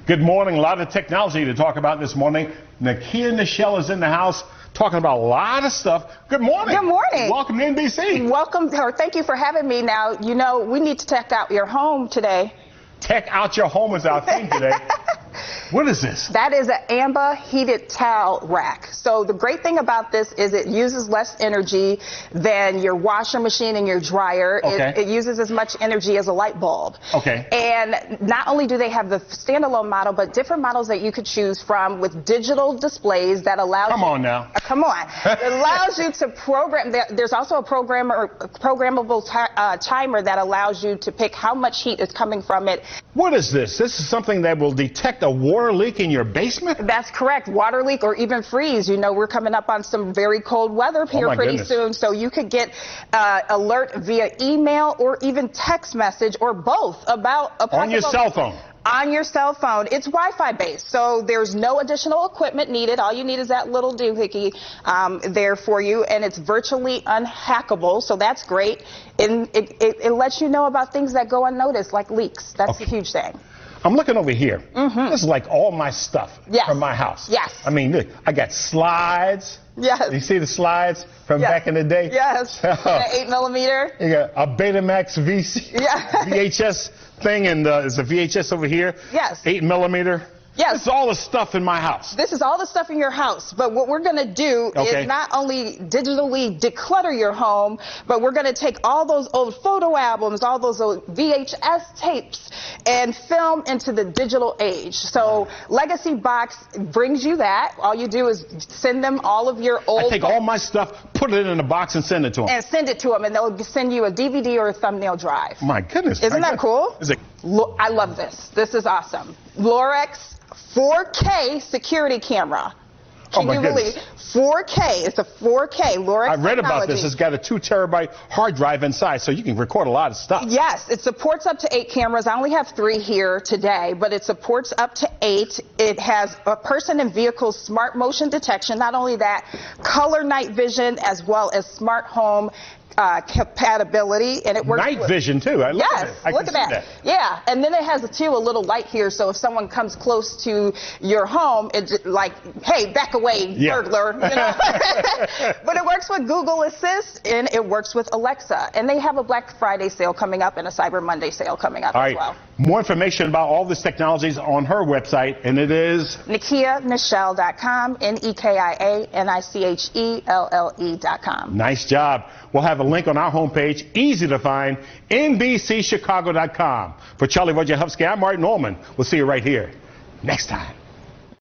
Good morning. A lot of technology to talk about this morning. Nakia Nichelle is in the house talking about a lot of stuff. Good morning. Good morning. Welcome to NBC. Welcome, or thank you for having me. Now, you know, we need to check out your home today. Tech out your home is our theme today. What is this? That is an amber heated towel rack. So the great thing about this is it uses less energy than your washer machine and your dryer. Okay. It uses as much energy as a light bulb. Okay. And not only do they have the standalone model, but different models that you could choose from with digital displays that allow Come on now. Come on. It allows you to program. There's also a programmable timer that allows you to pick how much heat is coming from it. What is this? This is something that will detect a water leak in your basement? That's correct. Water leak or even freeze. You know, we're coming up on some very cold weather here pretty soon. So you could get alert via email or even text message or both about a on your cell phone. On your cell phone. It's Wi-Fi based, so there's no additional equipment needed. All you need is that little doohickey there for you, and it's virtually unhackable, so that's great. And it lets you know about things that go unnoticed, like leaks. That's a huge thing. I'm looking over here. This is like all my stuff from my house. Yes. I mean, look, I got slides. Yes. You see the slides from back in the day? Yes. 8mm. You got a Betamax VHS thing, and there's a VHS over here. Yes. 8mm. Yes. This is all the stuff in my house. This is all the stuff in your house. But what we're going to do is not only digitally declutter your home, but we're going to take all those old photo albums, all those old VHS tapes, and film into the digital age. So Legacybox brings you that. All you do is send them all of your old... I take all my stuff, put it in a box, and send it to them. And send it to them, and they'll send you a DVD or a thumbnail drive. My goodness. Isn't that cool? Is it? I love this. This is awesome. Lorex 4K security camera. Can you believe 4K? It's a 4K Lorex. I read about this. It's got a 2 terabyte hard drive inside, so you can record a lot of stuff. Yes, it supports up to 8 cameras. I only have 3 here today, but it supports up to 8. It has a person and vehicle smart motion detection. Not only that, color night vision as well as smart home compatibility, and it works. Night vision too. Look at that. Yeah, and then it has a little light here, so if someone comes close to your home, it's like, hey, back away, burglar. You know? But it works with Google Assist, and it works with Alexa, and they have a Black Friday sale coming up and a Cyber Monday sale coming up as well. More information about all this technology is on her website, and it is NikiaNichelle.com, NikiaNichelle.com. Nice job. We'll have a link on our homepage, easy to find, NBCChicago.com. For Charlie Wojciechowski, I'm Martin Norman. We'll see you right here next time.